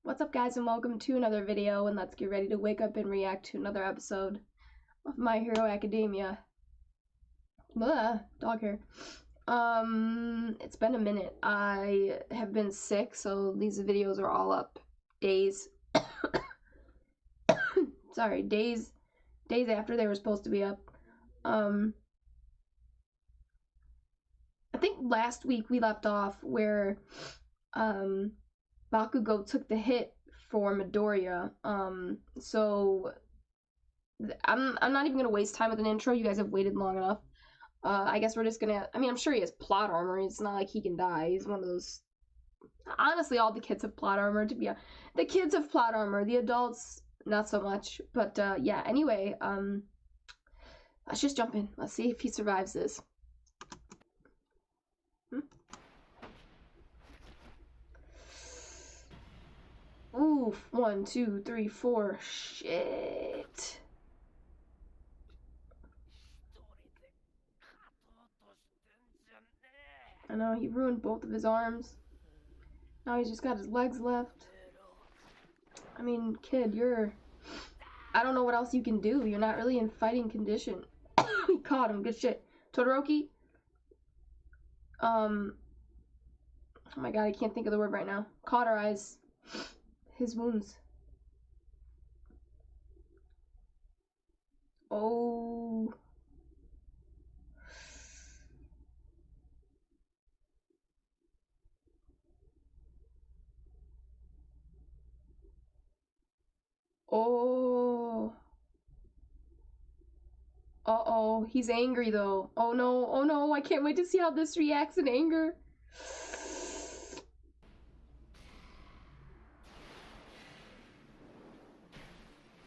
What's up, guys, and welcome to another video, and let's get ready to wake up and react to another episode of My Hero Academia. Blah, dog hair. It's been a minute. I have been sick, so these videos are all up days. Sorry, days after they were supposed to be up. I think last week we left off where, Bakugo took the hit for Midoriya. So I'm not even gonna waste time with an intro. You guys have waited long enough. I guess we're just gonna. I mean, I'm sure he has plot armor. It's not like he can die. He's one of those. Honestly, all the kids have plot armor. To be honest, the kids have plot armor. The adults, not so much. But yeah. Anyway, let's just jump in. Let's see if he survives this. Oof, 1, 2, 3, 4. Shit. I know, he ruined both of his arms. Now he's just got his legs left. I mean, kid, I don't know what else you can do. You're not really in fighting condition. He caught him. Good shit. Todoroki? Oh my god, I can't think of the word right now. Cauterize his wounds. Oh. Oh. Uh-oh. He's angry, though. Oh, no. Oh, no. I can't wait to see how this reacts in anger.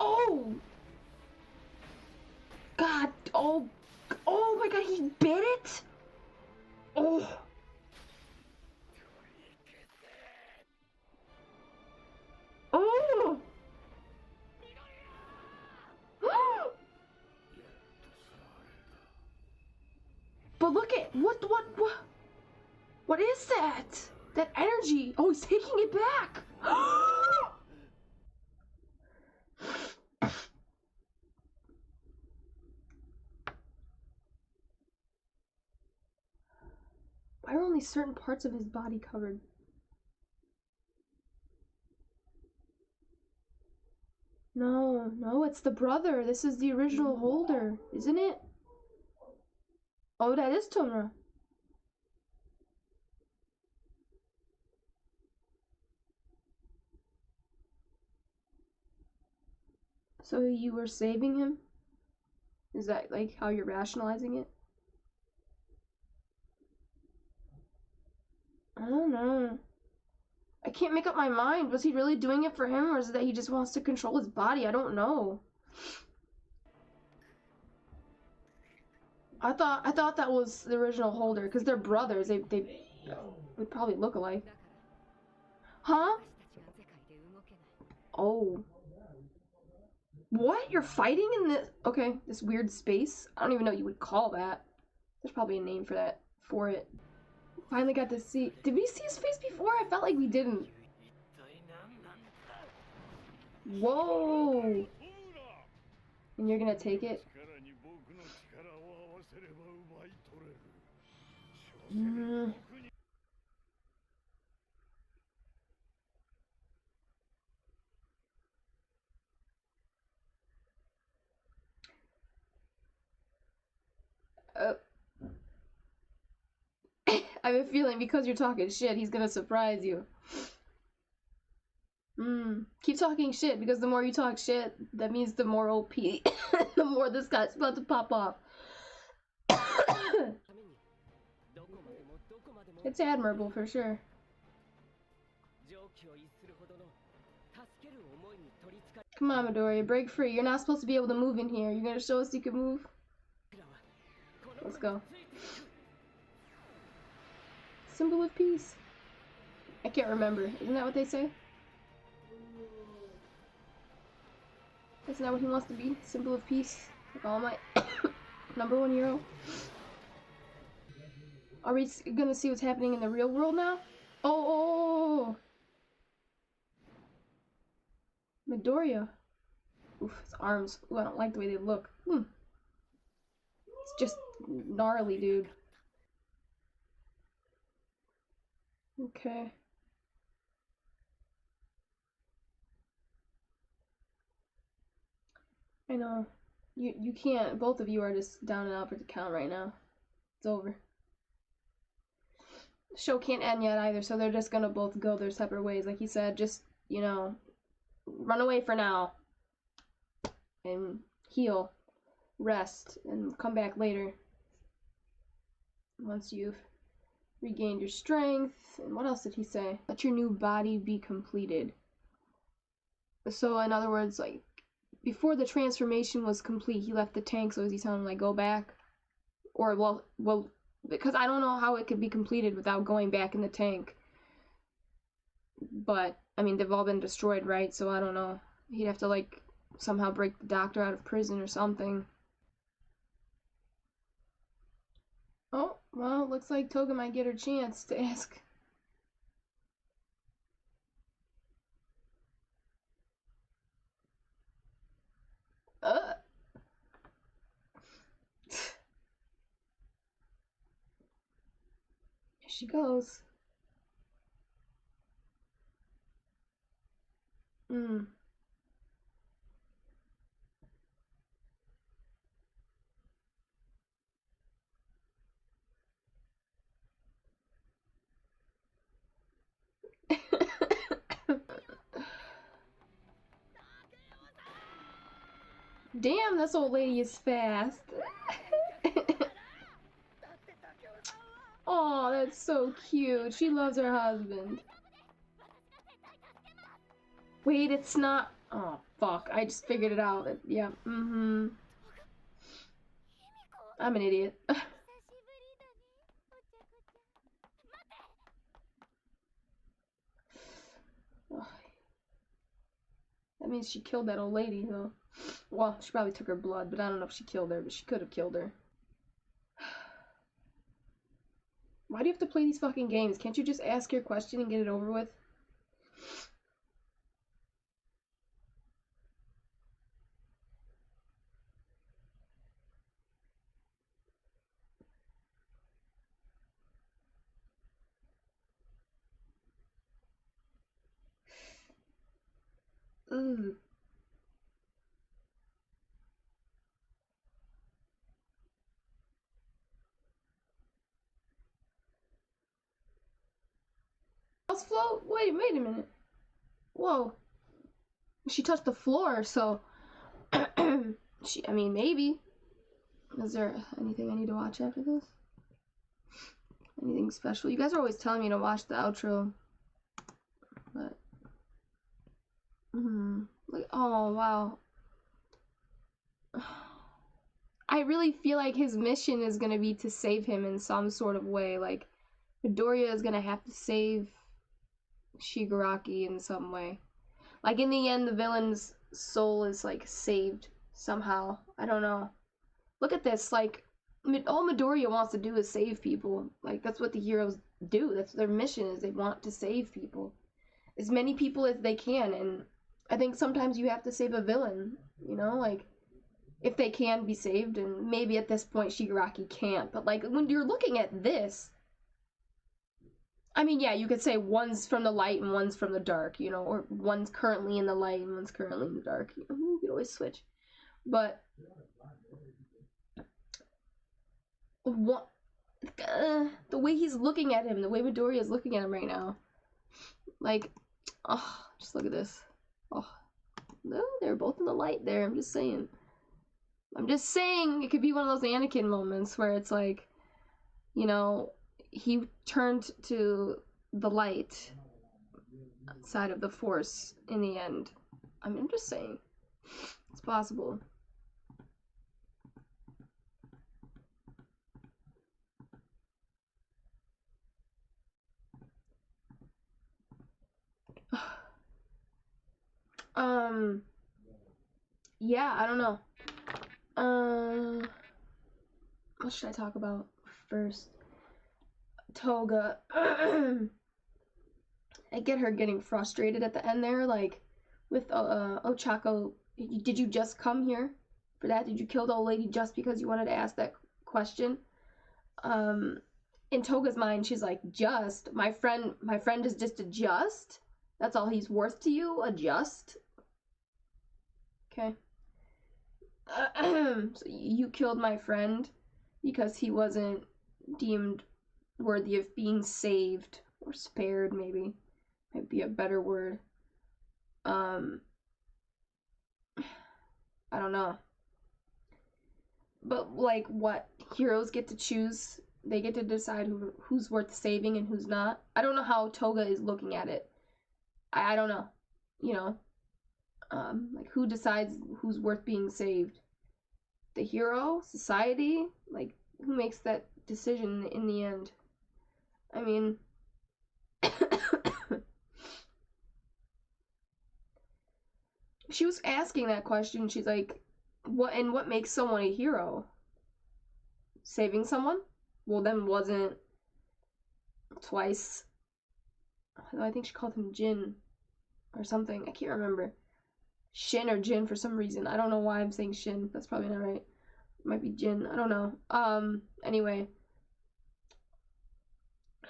Oh! God. Oh. Oh, my God. He bit it? Oh. Oh. But look at what is that? That energy. Oh, he's taking it back. Why are only certain parts of his body covered? No, it's the brother. This is the original holder, isn't it? Oh, that is Tomura. So you were saving him? Is that like how you're rationalizing it? I don't know. I can't make up my mind. Was he really doing it for him, or is it that he just wants to control his body? I don't know. I thought that was the original holder, because they're brothers. They would probably look alike. Huh? Oh. What? You're fighting in this? Okay, this weird space? I don't even know what you would call that. There's probably a name for it. Finally got to see. Did we see his face before? I felt like we didn't. Whoa! And you're gonna take it? I have a feeling because you're talking shit, he's gonna surprise you. Keep talking shit, because the more you talk shit, that means the more OP, the more this guy's about to pop off. It's admirable for sure. Come on, Midoriya, break free. You're not supposed to be able to move in here. You're gonna show us you can move? Let's go. Symbol of peace. I can't remember. Isn't that what they say? Isn't that what he wants to be? Symbol of peace. Like All Might. #1 hero. Are we gonna see what's happening in the real world now? Oh! Midoriya. Oof, his arms. Ooh, I don't like the way they look. It's just gnarly, dude. Okay. I know. You can't. Both of you are just down and out for the count right now. It's over. The show can't end yet either, so they're just gonna both go their separate ways. Like he said, just, you know, run away for now. And heal. Rest. And come back later. Once you've regained your strength. And what else did he say? Let your new body be completed. So, in other words, like, before the transformation was complete, he left the tank, so is he telling him, like, go back? Or, well, because I don't know how it could be completed without going back in the tank. But, I mean, they've all been destroyed, right? So, I don't know. He'd have to, like, somehow break the doctor out of prison or something. Oh, well, looks like Toga might get her chance to ask. Here she goes. Damn, this old lady is fast. Oh, that's so cute. She loves her husband. Wait, it's not. Oh, fuck. I just figured it out. Yeah, I'm an idiot. That means she killed that old lady, though. Well, she probably took her blood, but I don't know if she killed her, but she could have killed her. Why do you have to play these fucking games? Can't you just ask your question and get it over with? Ugh. House float? Wait a minute. Whoa. She touched the floor, so I mean, maybe. Is there anything I need to watch after this? Anything special? You guys are always telling me to watch the outro. But like, oh wow. I really feel like his mission is gonna be to save him in some sort of way. Like, Midoriya is gonna have to save Shigaraki in some way. Like, in the end, the villain's soul is, like, saved somehow. I don't know. Look at this. Like, all Midoriya wants to do is save people. Like, that's what the heroes do. That's their mission, is they want to save people. As many people as they can. And I think sometimes you have to save a villain, you know? Like, if they can be saved, and maybe at this point Shigaraki can't. But, like, when you're looking at this, I mean, yeah, you could say one's from the light and one's from the dark, you know, or one's currently in the light and one's currently in the dark. You could always switch. But what, the way he's looking at him, the way Midoriya is looking at him right now, like, oh, just look at this. Oh, no, they're both in the light there. I'm just saying it could be one of those Anakin moments where it's like, you know, he turned to the light side of the Force in the end. I'm just saying, it's possible. Yeah, I don't know. What should I talk about first? Toga. I get her getting frustrated at the end there, like, with Ochaco. Did you just come here for that? Did you kill the old lady just because you wanted to ask that question? In Toga's mind, she's like, just? My friend is just a just? That's all he's worth to you? A just? Okay. So you killed my friend because he wasn't deemed worthy of being saved or spared, maybe might be a better word. I don't know, but like, what, heroes get to choose? They get to decide who's worth saving and who's not. I don't know how Toga is looking at it. I don't know, you know. Like, who decides who's worth being saved? The hero? Society? Like, who makes that decision in the end? I mean, she was asking that question. She's like, what makes someone a hero? Saving someone? Well, then wasn't twice. I think she called him Jin or something. I can't remember. Shin or Jin for some reason. I don't know why I'm saying Shin. That's probably not right. It might be Jin. I don't know. Anyway.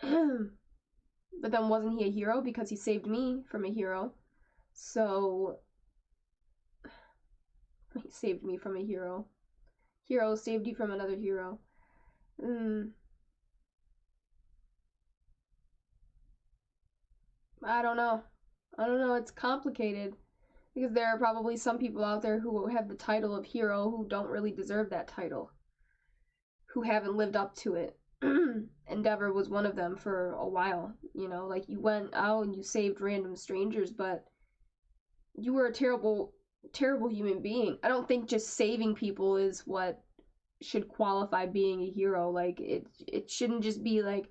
But then wasn't he a hero because he saved me from a hero? So he saved me from a hero. Hero saved you from another hero. I don't know. It's complicated. Because there are probably some people out there who have the title of hero who don't really deserve that title. Who haven't lived up to it. Endeavor was one of them for a while. You know, like, you went out and you saved random strangers, but you were a terrible, terrible human being. I don't think just saving people is what should qualify being a hero. Like, it shouldn't just be like,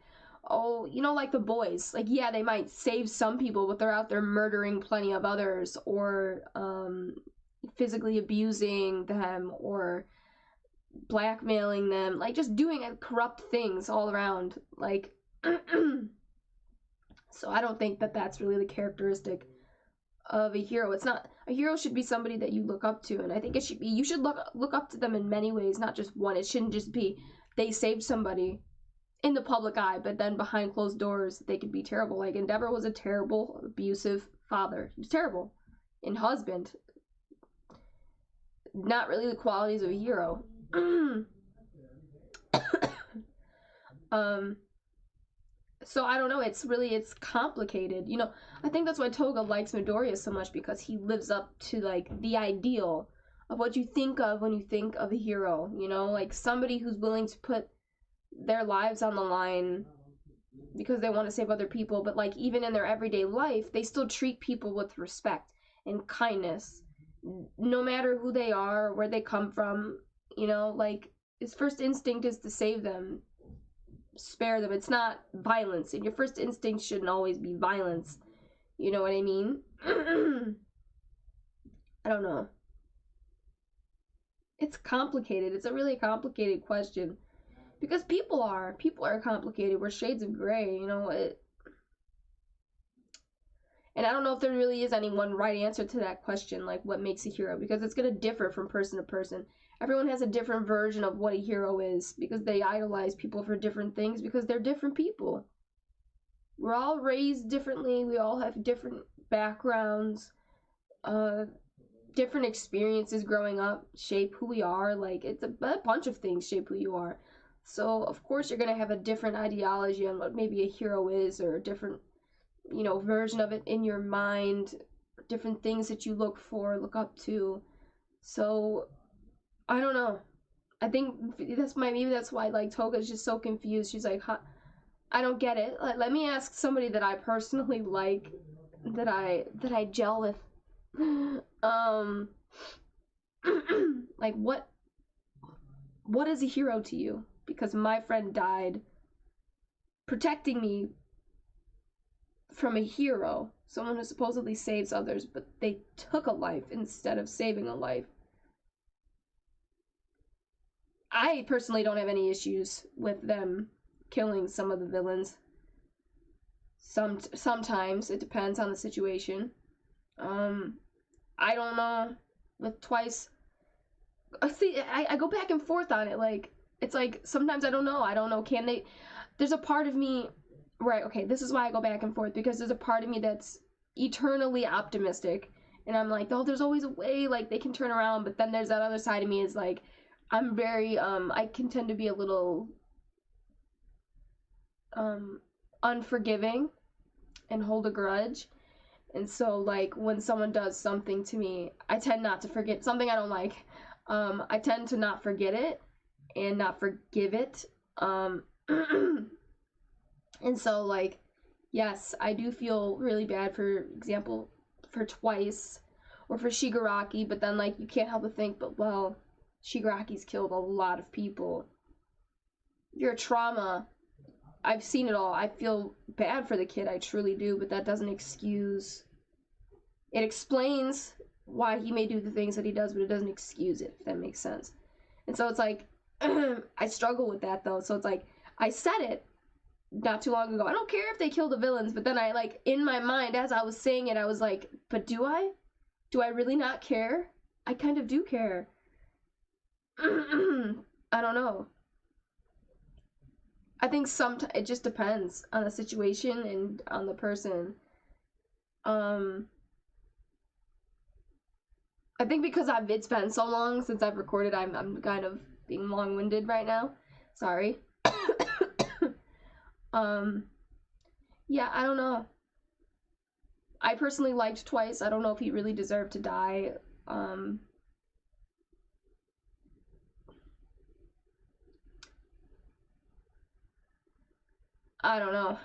oh, you know, like The Boys. Like, yeah, they might save some people, but they're out there murdering plenty of others, or physically abusing them, or blackmailing them, like, just doing corrupt things all around. Like, so I don't think that that's really the characteristic of a hero. It's not, a hero should be somebody that you look up to, and I think it should be, you should look up to them in many ways, not just one. It shouldn't just be they saved somebody in the public eye, but then behind closed doors they could be terrible. Like, Endeavor was a terrible, abusive father. He was terrible. And husband. Not really the qualities of a hero. So I don't know, it's complicated. You know, I think that's why Toga likes Midoriya so much, because he lives up to, like, the ideal of what you think of when you think of a hero, you know, like somebody who's willing to put their lives on the line because they want to save other people, but, like, even in their everyday life, they still treat people with respect and kindness, no matter who they are or where they come from. You know, like, his first instinct is to save them, spare them. It's not violence, and your first instinct shouldn't always be violence. You know what I mean? I don't know. It's complicated. It's a really complicated question. Because people are complicated. We're shades of gray, you know. And I don't know if there really is any one right answer to that question, like, what makes a hero, because it's going to differ from person to person. Everyone has a different version of what a hero is, because they idolize people for different things, because they're different people. We're all raised differently. We all have different backgrounds, different experiences growing up shape who we are. Like, it's a bunch of things shape who you are. So, of course, you're going to have a different ideology on what maybe a hero is, or a different, you know, version of it in your mind, different things that you look up to. So, I don't know. I think maybe that's why, like, Toga's just so confused. She's like, huh, I don't get it. Let me ask somebody that I personally like, that I gel with. Like, what is a hero to you? Because my friend died protecting me from a hero, someone who supposedly saves others, but they took a life instead of saving a life. I personally don't have any issues with them killing some of the villains. Sometimes it depends on the situation. I don't know. With Twice, see, I go back and forth on it. Like, it's like sometimes I don't know. Can they? There's a part of me, right? Okay, this is why I go back and forth, because there's a part of me that's eternally optimistic, and I'm like, oh, there's always a way. Like, they can turn around. But then there's that other side of me is like, I'm very I can tend to be a little unforgiving and hold a grudge. And so, like, when someone does something to me, I tend not to forget something I don't like. I tend to not forget it and not forgive it. And so, like, yes, I do feel really bad, for example, for Twice or for Shigaraki, but then, like, you can't help but think, but, well, Shigaraki's killed a lot of people. Your trauma, I've seen it all. I feel bad for the kid, I truly do, but that doesn't excuse. It explains why he may do the things that he does, but it doesn't excuse it, if that makes sense. And so it's like, I struggle with that, though. So it's like, I said it not too long ago. I don't care if they kill the villains, but then I, like, in my mind, as I was saying it, I was like, but do I? Do I really not care? I kind of do care. I don't know. I think sometimes it just depends on the situation and on the person. I think because it's been so long since I've recorded, I'm kind of being long-winded right now. Sorry. Yeah, I don't know. I personally liked Twice. I don't know if he really deserved to die. I don't know.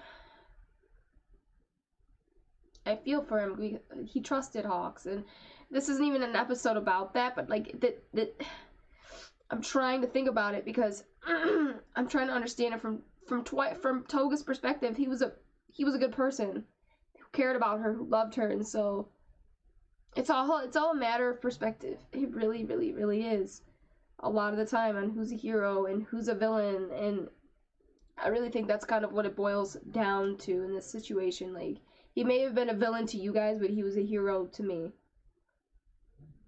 I feel for him. He trusted Hawks, and this isn't even an episode about that, but like that I'm trying to think about it, because I'm trying to understand it from Toga's perspective. He was a good person who cared about her, who loved her, and so it's all a matter of perspective. It really, really, really is. A lot of the time on who's a hero and who's a villain, and I really think that's kind of what it boils down to in this situation. Like, he may have been a villain to you guys, but he was a hero to me.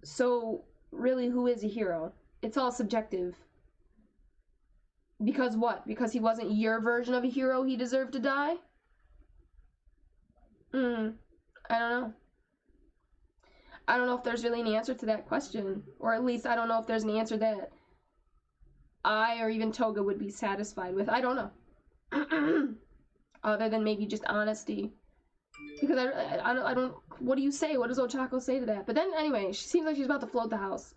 So, really, who is a hero? It's all subjective. Because what? Because he wasn't your version of a hero, he deserved to die? I don't know. I don't know if there's really an answer to that question. Or at least I don't know if there's an answer that I or even Toga would be satisfied with. I don't know. Other than maybe just honesty. Because I don't, what do you say? What does Ochaco say to that? But then, anyway, she seems like she's about to float the house.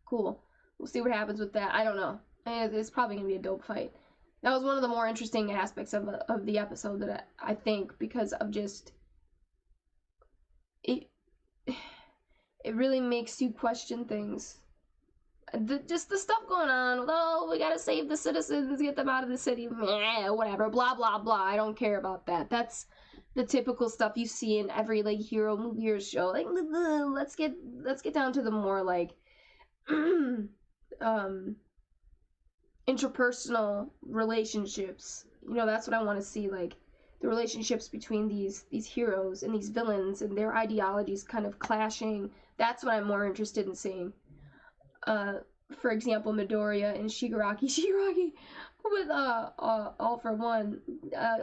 Cool. We'll see what happens with that. I don't know. It's probably going to be a dope fight. That was one of the more interesting aspects of the episode, that I think, because of just, it really makes you question things. Just the stuff going on with, oh, we gotta save the citizens, get them out of the city, whatever, blah, blah, blah. I don't care about that. That's the typical stuff you see in every, like, hero movie or show. Like, let's get down to the more, like, interpersonal relationships. You know, that's what I want to see, like, the relationships between these heroes and these villains and their ideologies kind of clashing. That's what I'm more interested in seeing. For example, Midoriya and Shigaraki with All for One.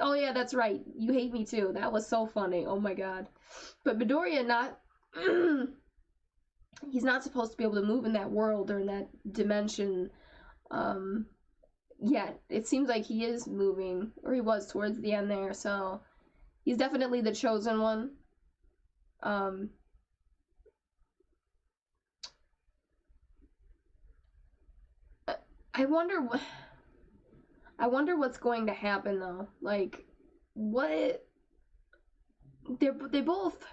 Oh yeah, that's right. You hate me too. That was so funny. Oh my god. But Midoriya not he's not supposed to be able to move in that world or in that dimension. Yeah, it seems like he is moving, or he was towards the end there, so he's definitely the chosen one. I wonder what's going to happen, though. Like, what they both,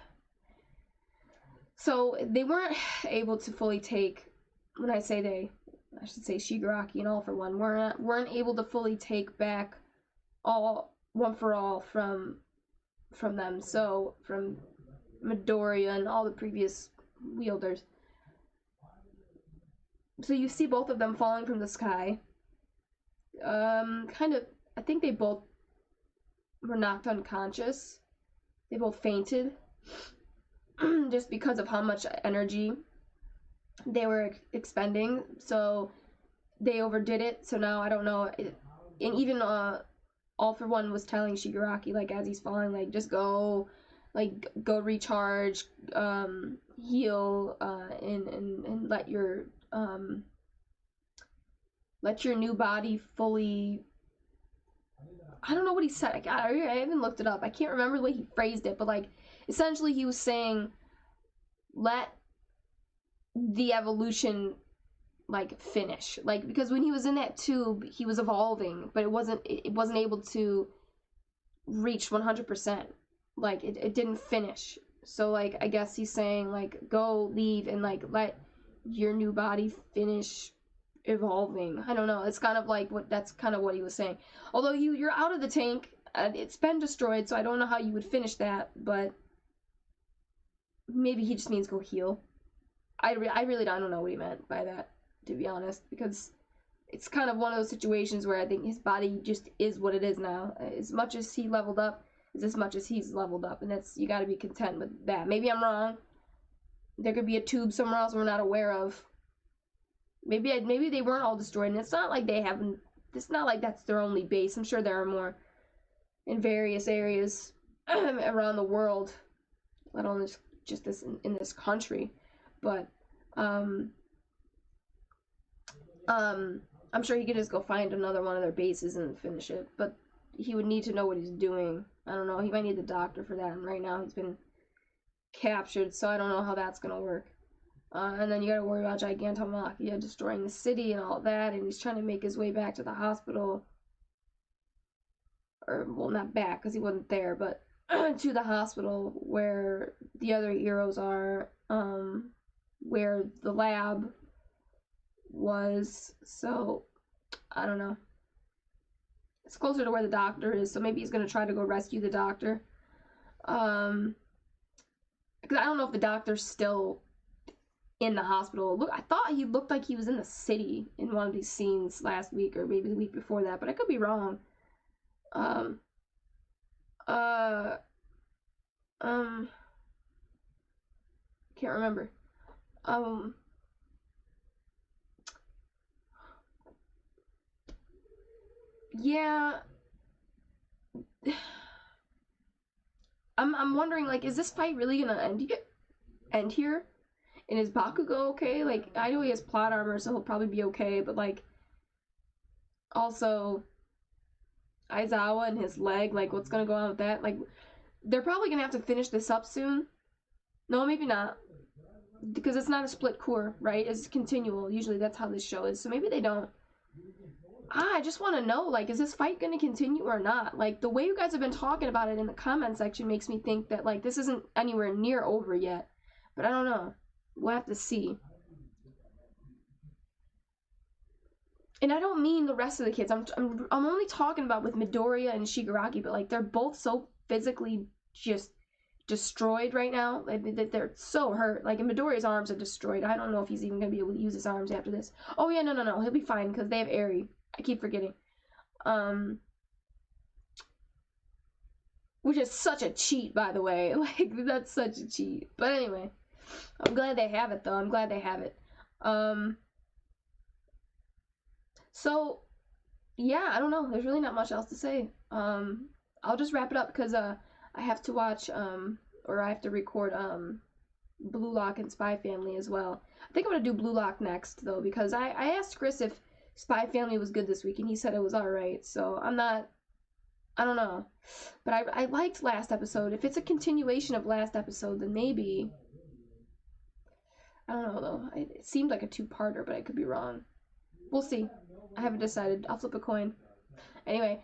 so they weren't able to fully take, when I say they, I should say Shigaraki and All for One weren't able to fully take back all One for All from them. So from Midoriya and all the previous wielders. So you see both of them falling from the sky. Kind of, I think they both were knocked unconscious. They both fainted. just because of how much energy they were expending. So they overdid it. So now I don't know. And even All For One was telling Shigaraki, like, as he's falling, like, just go, like, go recharge, heal, and let your new body fully. I don't know what he said. I haven't looked it up. I can't remember the way he phrased it, but, like, essentially he was saying, let the evolution, like, finish. Like, because when he was in that tube, he was evolving, but it wasn't able to reach 100%. Like, it didn't finish. So, like, I guess he's saying, like, go leave and, like, let your new body finish evolving. I don't know. It's kind of like that's kind of what he was saying. Although you're out of the tank, it's been destroyed, so I don't know how you would finish that, but maybe he just means go heal. I really don't know what he meant by that, to be honest, because it's kind of one of those situations where I think his body just is what it is now. As much as he leveled up is as much as he's leveled up, and that's, you got to be content with that. Maybe I'm wrong. There could be a tube somewhere else we're not aware of. Maybe they weren't all destroyed, and it's not like they haven't. It's not like that's their only base. I'm sure there are more in various areas around the world, let alone just this in this country. But I'm sure he could just go find another one of their bases and finish it. But he would need to know what he's doing. I don't know. He might need the doctor for that. And right now he's been captured, so I don't know how that's gonna work. And then you gotta worry about Gigantomachia destroying the city and all that, and he's trying to make his way back to the hospital. Or, well, not back, because he wasn't there, but to the hospital where the other heroes are, where the lab was. So, I don't know. It's closer to where the doctor is, so maybe he's gonna try to go rescue the doctor. Because I don't know if the doctor's still in the hospital. Look, I thought he looked like he was in the city in one of these scenes last week, or maybe the week before that, but I could be wrong. Can't remember. Yeah. I'm wondering, like, is this fight really gonna end here? And is Bakugo okay? Like, I know he has plot armor, so he'll probably be okay, but, like, also Aizawa and his leg, like, what's gonna go on with that? Like, they're probably gonna have to finish this up soon. No, maybe not. Because it's not a split core, right? It's continual. Usually that's how this show is. So maybe they don't. I just want to know, like, is this fight going to continue or not? Like, the way you guys have been talking about it in the comment section makes me think that, like, this isn't anywhere near over yet. But I don't know. We'll have to see. And I don't mean the rest of the kids. I'm only talking about with Midoriya and Shigaraki, but, like, they're both so physically just destroyed right now. They're so hurt. Like, Midoriya's arms are destroyed. I don't know if he's even going to be able to use his arms after this. Oh, yeah, no. He'll be fine because they have Eri. I keep forgetting. Which is such a cheat, by the way. Like, that's such a cheat. But anyway, I'm glad they have it, though. I'm glad they have it. So, yeah, I don't know. There's really not much else to say. I'll just wrap it up because I have to watch, or I have to record, Blue Lock and Spy Family as well. I think I'm gonna do Blue Lock next, though, because I asked Chris if Spy Family was good this week, and he said it was alright, so I don't know. But I liked last episode. If it's a continuation of last episode, then maybe. I don't know, though. It seemed like a two-parter, but I could be wrong. We'll see. I haven't decided. I'll flip a coin. Anyway,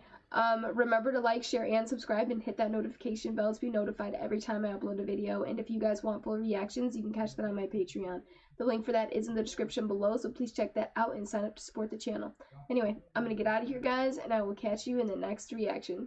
remember to like, share, and subscribe, and hit that notification bell to be notified every time I upload a video. And if you guys want full reactions, you can catch that on my Patreon. The link for that is in the description below, so please check that out and sign up to support the channel. Anyway, I'm going to get out of here, guys, and I will catch you in the next reaction.